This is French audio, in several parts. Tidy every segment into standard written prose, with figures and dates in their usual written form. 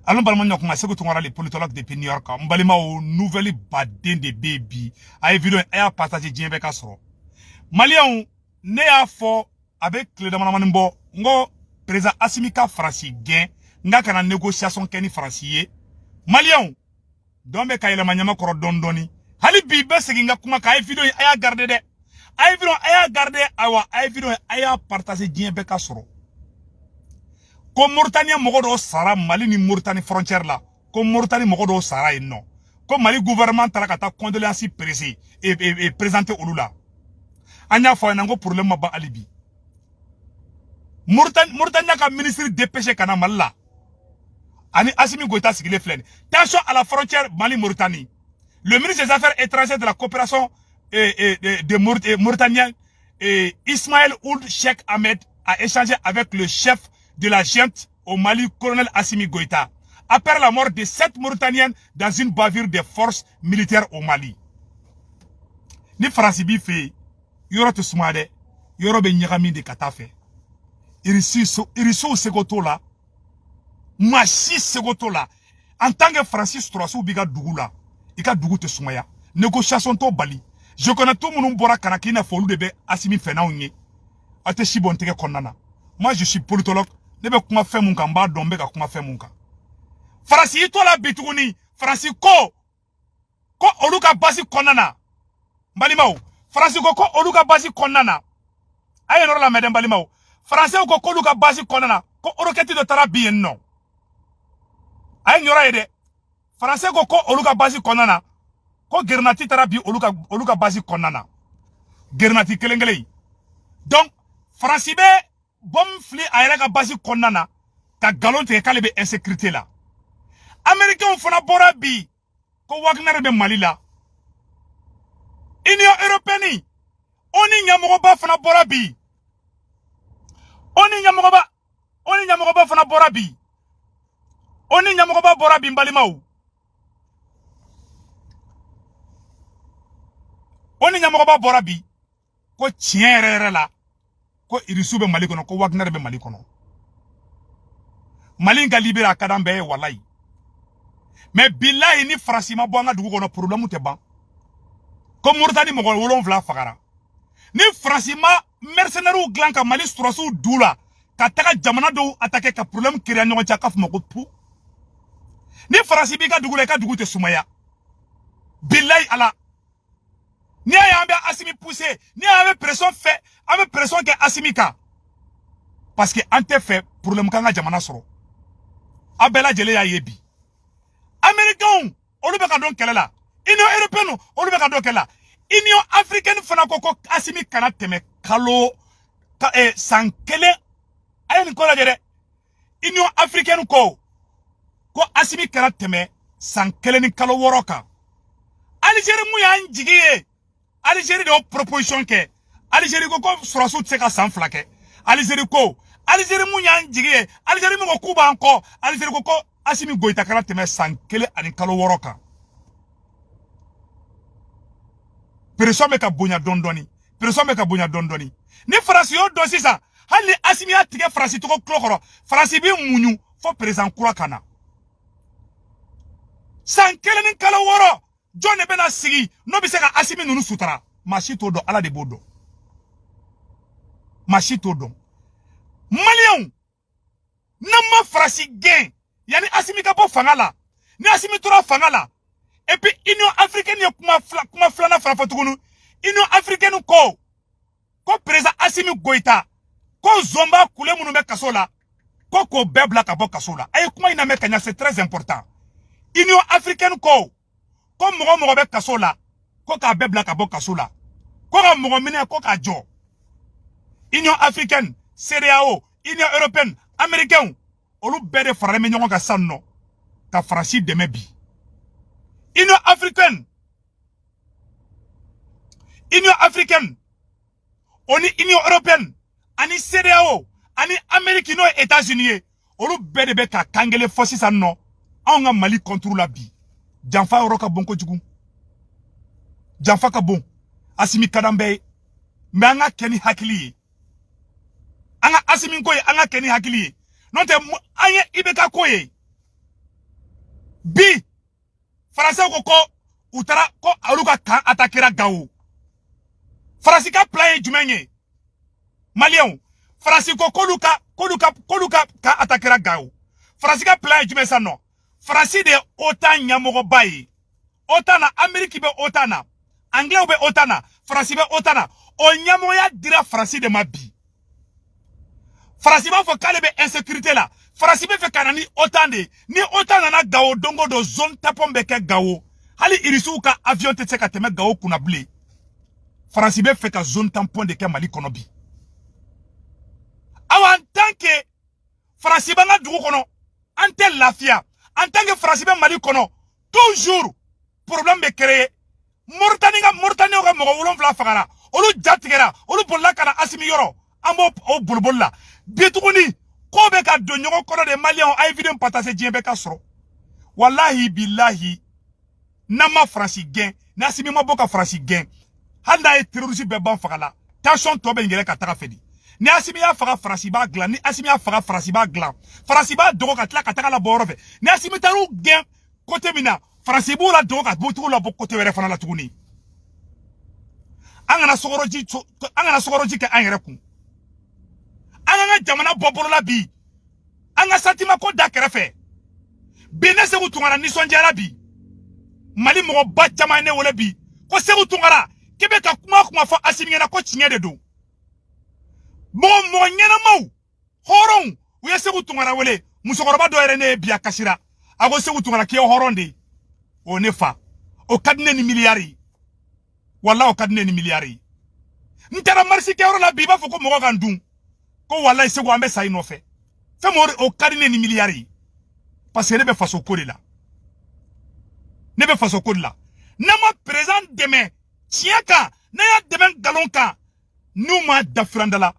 allons parler de ce que les politologues depuis New York, mbalima o nouvelle baden de baby, a évidemment a partagé bien avec Asro. Malien, ne a fort avec le demandement ngo président Asimika Franci gain, n'a qu'à négociation Kenny Francier. Malien, dombe kayela manyama koro dondoni. Hali bibe seginga kuma ka évidemment a gardé de. A évidemment a gardé awa a évidemment a partagé bien avec Asro. Comme Mauritanie mogodo sara Mali ni Mauritanie frontière là comme Mauritanie mogodo sara et non comme Mali gouvernement tarakata condoléances pressées et présenté au Lula anya fo nango problème ma ba alibi Mauritanie ka ministre dépêché kana Malla ani Assimi Goïta sigile flène tension à la frontière Mali Mauritanie le ministre des Affaires étrangères de la coopération de Mauritaniens Ismaël Ould Cheikh Ahmed a échangé avec le chef de la junte au Mali, colonel Assimi Goïta, après la mort de 7 Mauritaniennes dans une bavure des forces militaires au Mali. Ni Franci bi fait, yoro te sumade, yoro be nyagami de katafe. Irisu segoto la, machi segoto la. En tant que Francis Troissou biga dougou la, ika dougou te sumaya. Négociation to bali. Je connais tout mon bora kanakina folou de be Assimi fena unye. Ate shibon teke konana. Moi je suis politologue. Nebe kuma fe munka mba dombe ka kuma fe munka. Franci ito la bituguni. Franci ko oluka basi konana. Mbalimao. Franci ko oluka basi konana. Aye noro la mede mbalimao. Franci ko oluka basi konana. Ko oroketi do tara bien non. Aye nyora ede. Franci ko oluka basi konana. Ko gernati tara bi oluka basi konana. Gernati kelengele. Donc, Franci be bom fli ayela ka basi konana ka galon te kale be insécurité la américain fona bora bi ko Wagner be Mali la Union européenne oni nyamogo ba fona bora bi oni nyamogo ba fona bora bi oni nyamogo ba bora bi mbalimaw oni nyamogo ba bora bi ko tienrere la ko irisu be Mali kono ko Wagner be Mali kono Mali nga libéra kadambe wallahi mais billahi ni Franci ma bonga dugu kono problème te ban ko Mauritanie mo wolon vla fagara ni Franci ma mercenaires glan ka Mali strosu dula ka taga jamana do attaquer ka problème créer nyon tia kaf mako pu ni Franci bi ka dugu le ka dugu te sumaya billahi ala ni ayambe Assimi poussé ni ayambe pression fait avec pression que Assimika parce que ante fait problème kanga jamana soro abela jele ya yebi américain olu be ka don kele la union européenne olu be ka don kele la union africaine fana ko Assimi kana teme kalo sankele ayen ko la jere union africaine ko Assimi kana teme sankele ni kalo woroka Algérie mu ya njigiye Algérie de proposition ke Algérie ko surasu tseka san flake Algérie ko Algérie mu nya njige Algérie mu ko kuba anko Algérie ko Assimi Goïta kala teme sankele ani kalo woroka pression me ka bonya dondoni ni Franci yo do sisa hali Assimi a tige Franci to ko klokoro Franci bi munyu fo président kura kana sankele ni kalo woro John bena sigi no bi se ka Assimi nunu sutara machi to do ala de bodo machi to do Malien nama Franci gain yani Assimi ka bo fangala ni Assimi tora fangala et puis Union africaine yo kuma flana frafatugunu Union africaine ko président Assimi Goïta ko zomba kule munu be kasola ko bebla ka bo kasola ay kuma ina me kanya c'est très important Union africaine ko mogo be kasola ko ka bebla ka bo kasola ko ka mogo mine ko ka jo Union africaine CEDEAO Union européenne américain olu bede farame nyongo ka sanno ka Franci deme bi Union africaine oni Union européenne ani CEDEAO ani Amérique no États-Unis olu bede be ka kangele fosi sanno anga Mali contrôle la bi Janfa roka bonko jugu Janfa ka bon Assimi kadambe me anga keni hakili anga Assimi koye anga keni hakili non te anye ibeka koye Bi Français ko utara ko aluka kan attaquera Gao. Français ka plan ye jumenye. Malien. Français ko koluka kan attaquera Gao. Français ka plan ye jumen sa non. Français de OTAN nyamogo bayi. OTAN na Amérique be OTAN na. Anglais be OTAN na. Français be OTAN na. O nyamoya dira Français de ma bi. Français ba fo kale be insécurité la. Français be fe kanani OTAN de. Ni OTAN na Gao dongo do zone tapon be ke Gao. Hali irisu ka avion te ka teme Gao kuna ble. Français be fe ka zone tampon de ke Mali kono bi. Awa en tant que Français ba nga dugu kono. Ante lafia. En tant que Français be Mali kono. Toujours problème be créé. Mauritanie ga mogo wolonfla fagara. Olu jatigera. Olu bolla kana asimi yoro. Ambo o bulbulla. Bituguni ko be ka do nyogo kono de Maliens ay vidéo patase djembe ka soro. Wallahi billahi nama Français gain. Nasimi mo boka Français gain. Handa e terroriste be ban fagala. Tension to be ngere ka taka fedi. Ni asimi ya faga Français ba glan. Ni asimi ya faga Français ba glan. Français ba dogo ka tla ka taka la borofe. Ni asimi taru gain côté mina. Français bo la dogo ka botu la bo côté were fana la tuguni. Angana sogoroji ke angere kun. Angana jamana boboro la bi. Anga satima ko da kerefe. Bene se utungara nisonjara bi. Mali mo ba jamane wole bi. Ko se utungara kebe ka kuma fa asimi na ko chinye de do. Mo nyena mau. Horon uye se utungara wole musokoroba do erene bi akashira. Ago se utungara ke horonde. O nefa. O kadne ni miliari. Wallah o kadne ni miliari. Ntara marsi ke la biba foko mo gandun. Ko wallahi se go ambe sa inofe. Fe mo o kadne ni miliari. Parce que ne be faso ko de la. Ne be faso ko de la. Nama présent demain. Tiaka na ya demain galonka. Nous ma dafrandala.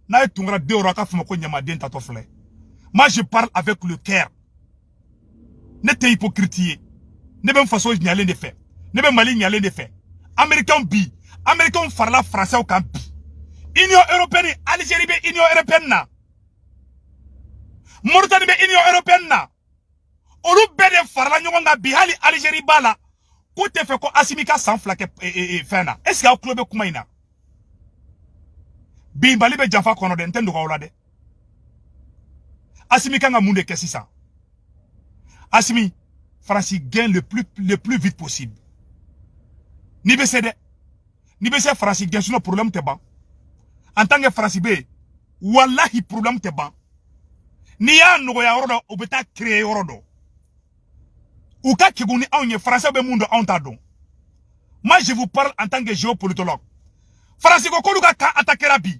Na etungara de ora ka fuma ko nyama den tato fle. Moi je parle avec le cœur. Ne te hypocrite. Ne be faso nyale de fait. Ne be mali nyale de fait. Américain bi, Américain farla français au camp bi. Union européenne, Algérie be Union européenne na. Mauritanie be Union européenne na. Olu bede farla nyonga bi hali Algérie bala. Ko te fe ko asimika sans flaque fena. Est-ce qu'il y a club kuma ina? Bi bali be jafa kono de ntendo ko de. Asimika nga munde kesisa. Asimi Francis gagne le plus vite possible. Ni be cede. Ni be se Francis gagne sur le problème te ban. En tant que Francis be wallahi problème te ban. Ni ya no ya orodo obeta créer orodo. Ou ka kiguni onye français be mundo on ta don. Moi je vous parle en tant que géopolitologue. Francis ko koluka ka attaquer bi.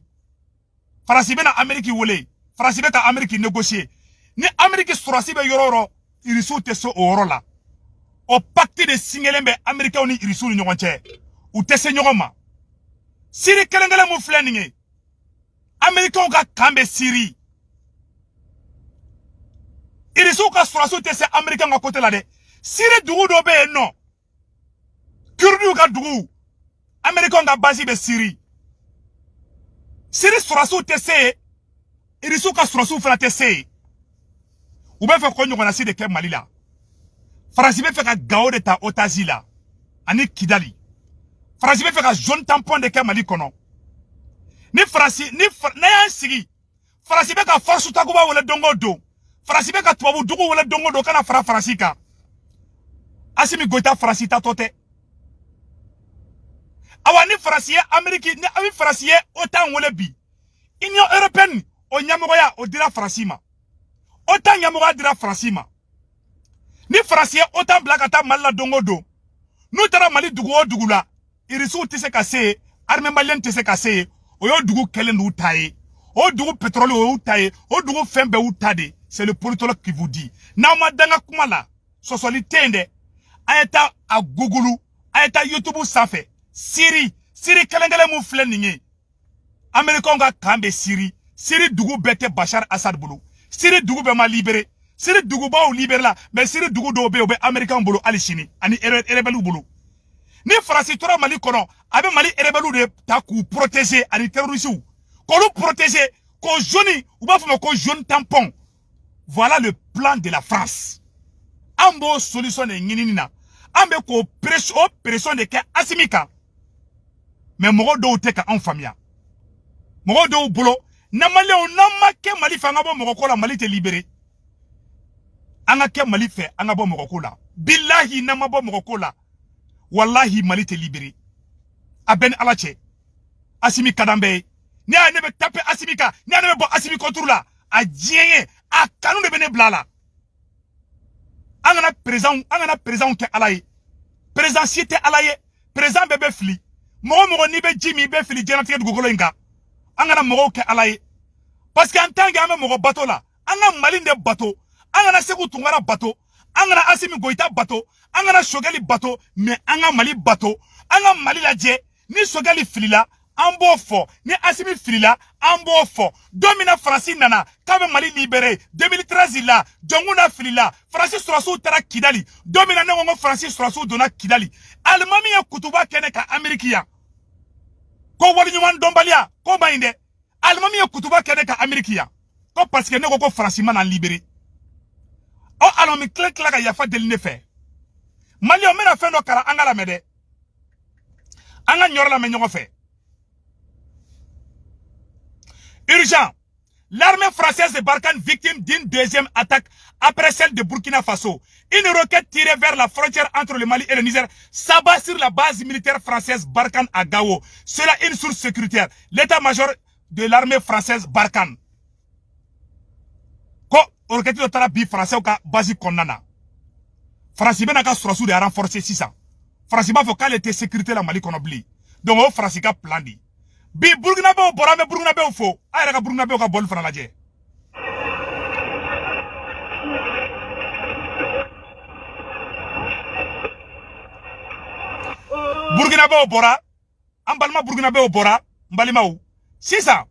Francis be na Amérique wolé. Francis be ka Amérique négocier. Ni Amérique surasi be yororo irisu te so oro la. O pacte de singelembe américain ni irisu ni nyonche. Ou te se nyoma. Siri kelengele mu fleninge. Américain ka kambe Siri. Irisu ka surasu te se américain ka côté la de. Siri dugu do be non. Kurdu ka dugu. Américain ka basi be Siri. Siri surasu te se. Irisu ka surasu fana te se. Ou be fe ko nyona si de ke Mali la. Francis be fe ka Gao de ta Otazi la. Ani Kidali. Francis be fe ka zone tampon de ke Mali kono. Ni Francis ni na ya sigi. Francis be ka force takuba wala dongo do. Francis be ka tubabu dugu wala dongo do kana fara Francis ka. Asimi goita Francis ta tote. Awa ni Francis Amérique ni awi Francis autant wala bi. Union européenne o nyamoya o dira Francis ma. Autant nyamoya dira Francis ma. Ni Français autant blakata malla dongo do. Nous tara Mali dugu o dugu la. Irisu tise kase, armée malienne tise kase. Oyo dugu kelen ou taye. O dugu pétrole ou taye. O dugu fembe ou tade. C'est le politologue qui vous dit. Na ma danga kumala. Sosoli tende. Ayeta a Google. Ayeta YouTube safe. Siri kelengele mu fleninge. Américain ga kambe Siri. Siri dugu bete Bachar Assad bulu. Siri dugu be ma libéré. Siri dugu ba ou libéré la. Mais Siri dugu do be Américain bulu alishini. Ani rebelu bulu. Ni Francis tora Mali kono. Abe Mali rebelu de ta ku protéger ani terroristes. Ko lu protéger. Ko jaune ou ba fama ko jaune tampon. Voilà le plan de la France. ambo solution de nginina ambe ko pression de ke asimika mais mogo do te ka en famia mogo do bolo na mali on na make mali fanga bo mogo ko la mali te libéré anga ke mali fe anga bo mogo ko la billahi na mabo mogo ko la wallahi mali te libéré aben alache asimi kadambe ni a ne be taper asimika ni a ne be bo asimi contrôle la a dieye a kanu de bene blala angana président ke alaye présidentialité alaye président bebe fli mogo ni be jimi be fli jenatique du gogolo inga angana mogo ke alaye parce que en tant que ame mogo bateau la anga mali de bateau angana seku tungara bateau angana asimi goita bateau angana shogali bateau mais anga mali bateau anga mali la je ni shogali fli la ambo fo ni asimi filila ambo fo domina Francis nana kabe mali libéré 2013 la jonguna filila Francis Surasu tara Kidali domina nengo Francis Surasu dona Kidali almami ya kutuba kene ka Amerikia ko wali nyuman dombalia ko bainde almami ya kutuba kene ka Amerikia ko parce que nego ko Francis man libéré o almami klek la ka yafa deline fe mali o mena fe no kara angala mede anga nyor la me nyoko fe. Urgent. L'armée française de Barkhane victime d'une deuxième attaque après celle de Burkina Faso. Une roquette tirée vers la frontière entre le Mali et le Niger s'abat sur la base militaire française Barkhane à Gao. Cela une source sécuritaire. L'état-major de l'armée française Barkhane. Ko roquette de tarabi français ou ka base konnana. France ben ka surasu de renforcer 600. France ba faut qu'elle était sécurité la Mali konobli. Donc au France ka plan di. Bi Burkina Faso bora me Burkina Faso fo ayra ka Burkina Faso ka bol fana laje Burkina Faso bora ambalma Burkina Faso bora mbalima ou sisa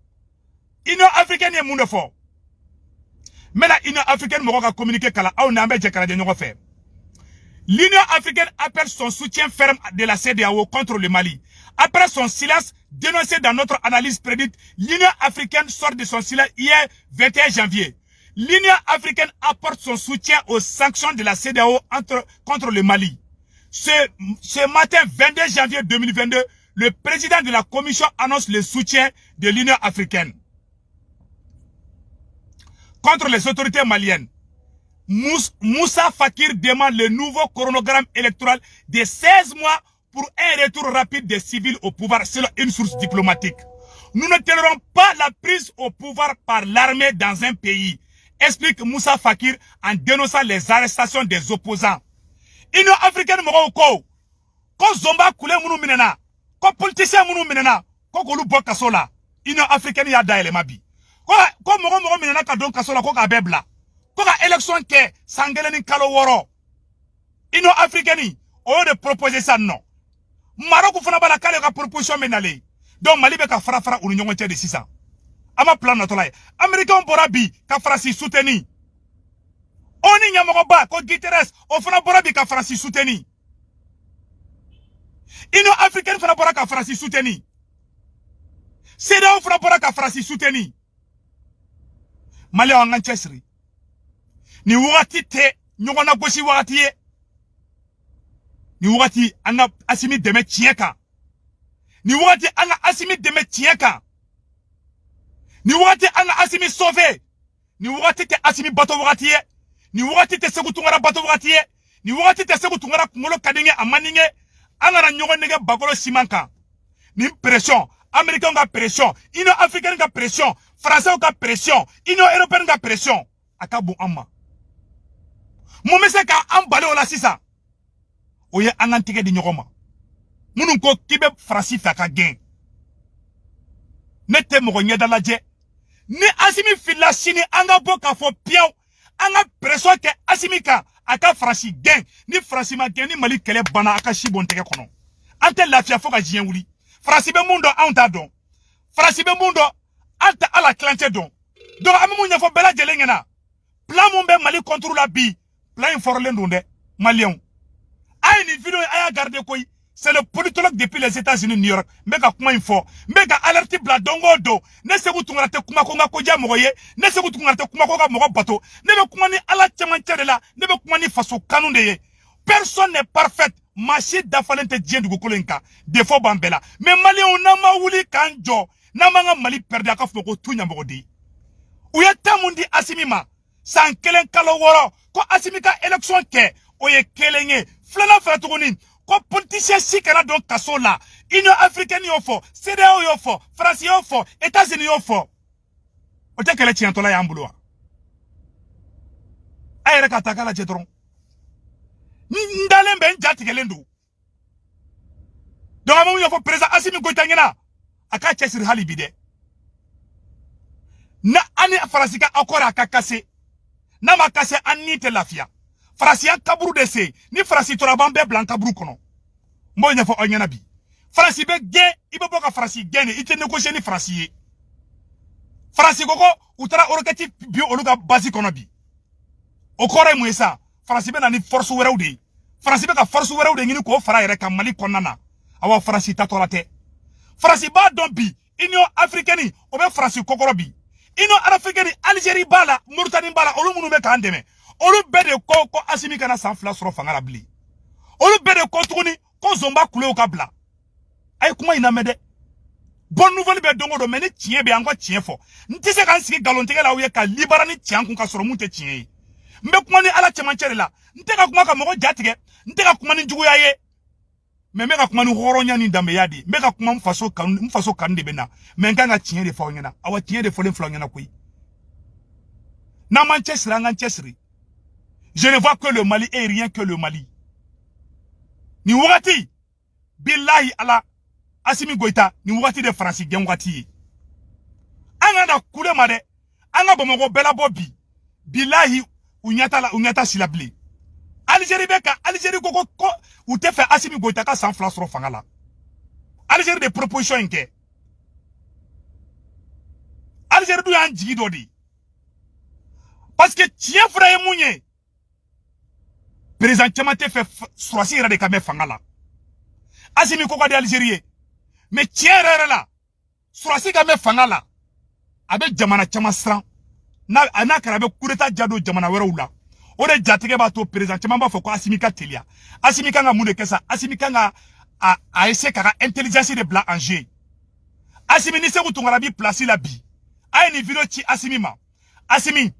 Union africaine ye munde fo mena Union africaine mo ka communiquer kala aw na ambe je kala de nyoko fe. L'Union africaine appelle son soutien ferme de la CEDEAO contre le Mali. Après son silence dénoncé dans notre analyse prédite, l'Union africaine sort de son silence hier 21 janvier. L'Union africaine apporte son soutien aux sanctions de la CEDEAO contre le Mali. Ce matin 22 janvier 2022, le président de la Commission annonce le soutien de l'Union africaine contre les autorités maliennes. Moussa Fakir demande le nouveau chronogramme électoral de 16 mois pour un retour rapide des civils au pouvoir selon une source diplomatique. Nous ne tolérons pas la prise au pouvoir par l'armée dans un pays, explique Moussa Fakir en dénonçant les arrestations des opposants. Union africaine Moroko, ko zomba kule munu minena, ko politicien munu minena, ko golu bo kasola. Union africaine ya daele mabi. Ko mogo minena ka don kasola ko ka bebla. Koka élection ke sangeleni kalo woro. Union africaine o de proposer ça non. Maroc fana bala kale ka proposition menale. Donc Mali be ka fara unu nyongo de 600. Ama plan na tolay. Américain bora bi ka France soutenu. Oni nyamogo ba ko Guterres o fana bora bi ka France soutenu. Union africaine fana bora ka France soutenu. CEDEAO fana bora ka France soutenu. Mali wangan chesri. Ni wakati te nyongona gosi wakati ye. Ni wakati anga asimi deme chieka. Ni wakati anga asimi deme chieka. Ni wakati anga asimi sauve. Ni wakati te asimi bato wakati ye. Ni wakati te segu tungara bato wakati ye. Ni wakati te segu tungara kungolo kadenge amaninge. Anga na nyongo nege bagolo simanka. Ni pression. Américain ga pression. Union africaine ga pression. Français ga pression. Union européenne ga pression. Akabu amma. Momese ka ambale ola sisa. Oye angantike di nyokoma. Munun ko kibe Francis faka gen. Nete moko nyeda laje. Ni asimi fila sini anga boka fo piao. Anga preso ke asimi ka aka Francis gen. Ni Francis ma gen ni Mali kele bana aka shibon teke kono. Ante lafia foka jien wuli. Francis be mundo anta don. Francis be mundo anta ala klante don. Donc amu nyafo bela jelengena. Plan mumbe Mali contrôle la bi. Plan inforle ndonde malien ay ni video aya garder koy c'est le politologue depuis les États-Unis, New York. Mbeka kuma info. Mbeka alerti bla dongo do. Ne se vous tungate kuma konga koja moye. Ne se vous tungate kuma konga moga bato. Ne be kuma ni ala chamantere la. Ne be kuma ni faso kanunde ye. Personne n'est parfait. Machi dafalente dien du gokolenka. Defo bambela. Mais Mali on nama wuli kanjo. Namanga Mali perde akaf moko tunya mogodi. Uye tamundi asimima. San kelen kalo woro. Ko asimika élection ke. Oye kelenge. Flana fratuguni. Ko politicien si kana don kaso la. Union africaine yo fo. CEDEAO yo fo. France yo fo. États-Unis yo fo. Ote kele chiantola ya ambulwa. Ayere kataka la jetron. Ndale mben jati kelendu. Donc amu yo fo président Assimi Goïta ngena. Aka chesir hali bide. Na ani farasika akora akakase. Na makase anite lafia. Farasi ya kaburu dese. Ni farasi torabambe blanc kaburu kono. Mbo nyafo onyana bi. Farasi be gen. Ibe boka farasi gene. Ite negosye ni farasi ye. Farasi koko. Utara oroketi bio oluga basi kono bi. Okore mwesa. Farasi be na ni force wera ude. Farasi be ka force wera ude ngini ko fara yere ka Mali konana. Awa farasi tatolate. Farasi ba don bi. Union africaine. Obe farasi kokoro bi. Union africaine. Algérie bala. Mauritanie bala. Olu munu be ka andeme. Olu bede ko Assimi kana sanfla soro fangala bli. Olu bede ko tuguni ko zomba kule o kabla. Ay kuma ina mede. Bonne nouvelle be dongo do meni tien be ango tien fo. Nti se kan sigi galontege la uye ka libara ni tien kun ka soro munte tien. Mbe kuma ni ala chemanchere la. Nte ka kuma ka mogo jatige. Nte ka kuma ni njugu ya ye. Me ka kuma ni horonya ni dambe yadi. Me ka kuma mfaso kande bena. Me nga tien de fo nyana. Awa tien de fo le flo nyana kui. Na Manchester nga Manchester. Je ne vois que le Mali et rien que le Mali. Ni wati billahi ala Assimi Goïta ni wati de France gen wati. Anga da kule made anga bomogo bela bobi billahi unyata silabli. Algérie beka Algérie koko ou te fait Assimi Goïta ka sans flasro fangala. Algérie des propositions nke. Algérie du yan jigi dodi. Parce que tien frère mounye président Tchamate fait soisi ira de kame fangala. Assimi koko de Algérie. Mais tiens là. Soisi kame fangala. Avec jamana Tchamasran. Na karabe kureta jado jamana wera ula. Ode jatike ba to président Tchamamba foko Assimi ka telia. Assimi kanga munde kesa. Assimi kanga a essayer kaka intelligence de blanc en jeu. Assimi ni se kutungarabi place la bi. Aye ni video chi Assimi ma. Assimi.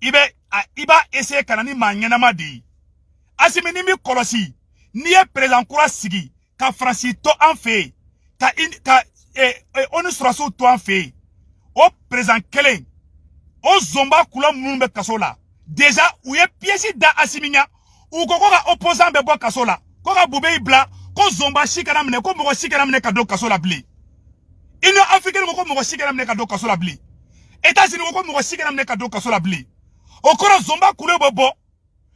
Iba essayer kanani manyana ma di. Assimi ni mi kolosi ni e président kura sigi ka Franci to en fait ka onu suraso to en fait o président kelen o zomba kula munbe kasola déjà ou ye pièce da Assiminya ou koko ka opposant be bo kasola ko ka bube ibla ko zomba shikana mne ko mo shikana mne ka do kasola bli Union africaine ko mo shikana mne ka do kasola bli États-Unis ko mo shikana mne ka do kasola bli okoro zomba kule bobo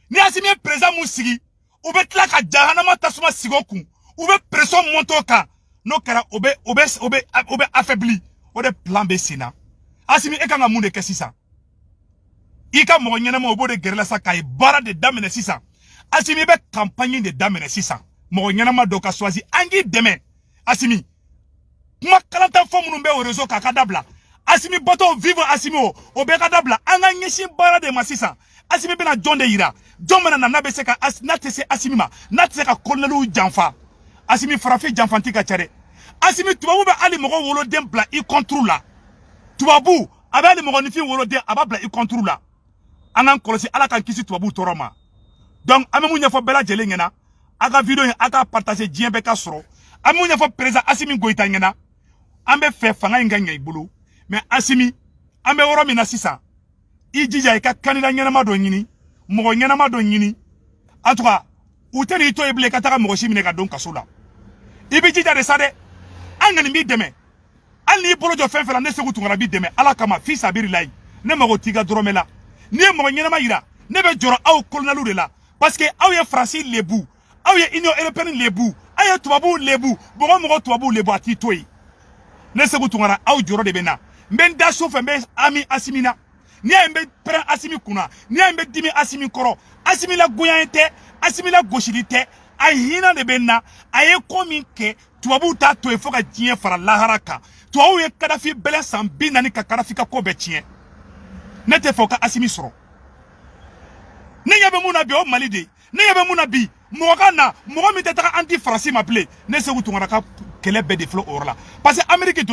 ni Assimi président musigi ou be tla ka jahanama tasuma sigoku ou be pression montoka no kara obe affaibli o de plan B sina Assimi e kanga munde ke sisa ika mo nyana mo bo de gerla sa kai bara de damene sisa Assimi be campagne de damene sisa mo nyana ma do ka choisi angi demain Assimi kuma kalanta fomu numbe o réseau ka kadabla Assimi boto vivre Assimi o be kadabla anga nyeshi bara de masisa Assimi bena jonde ira jomana na nabe ka natese Assimi ma natese ka kolelu janfa Assimi farafi janfanti ka chare Assimi tubabu be ali mogo wolo dem bla I contrôle la tubabu abe ali mogo nifi wolo dem ababla I contrôle la anan kolosi ala kan kisi tubabu toroma donc amemu nyafo bela jele ngena aga video aga partager dien be ka soro amemu nyafo président Assimi Goïta ngena ambe fe fanga nganya ibulu mais Assimi ambe woro mina sisa ijija ka kanida ngena ma do nyini mogo ngena ma do nyini en tout cas uteni to eble kataka mogo shimine ka don kasola ibi jija de sade angani mi deme ali bolo jo fen fela ne segu tungara bi deme ala kama fi sabiri lay ne mogo tiga dromela ni mogo ngena ma yira ne be joro aw kolnalu de la parce que aw ye français lebu aw ye union européenne lebu aw ye tubabu lebu mogo tubabu lebu ati toyi ne segu tungara aw joro de bena mben da sofe mbe ami Assimina ni ay mbe pre Assimi kuna ni ay mbe dimi Assimi koro Assimi la goyante Assimi la goshilite a hina de benna aye komi ke tubabu ta to e fo ka diɲɛ fara lahara kan tubabu ye Kadafi bɛlɛ san 40 ka Kadafi ka ko bɛɛ tiɲɛ ne tɛ fɔ ka Asimi sɔrɔ ne ɲɛ bɛ mun na bi o Mali de ne ɲɛ bɛ mun na bi mɔgɔ ka na mɔgɔ min tɛ taga anti Faransi ma bilen ne Seku Tunkara ka kɛlɛ bɛɛ de filɛ o yɔrɔ la parce que Amérique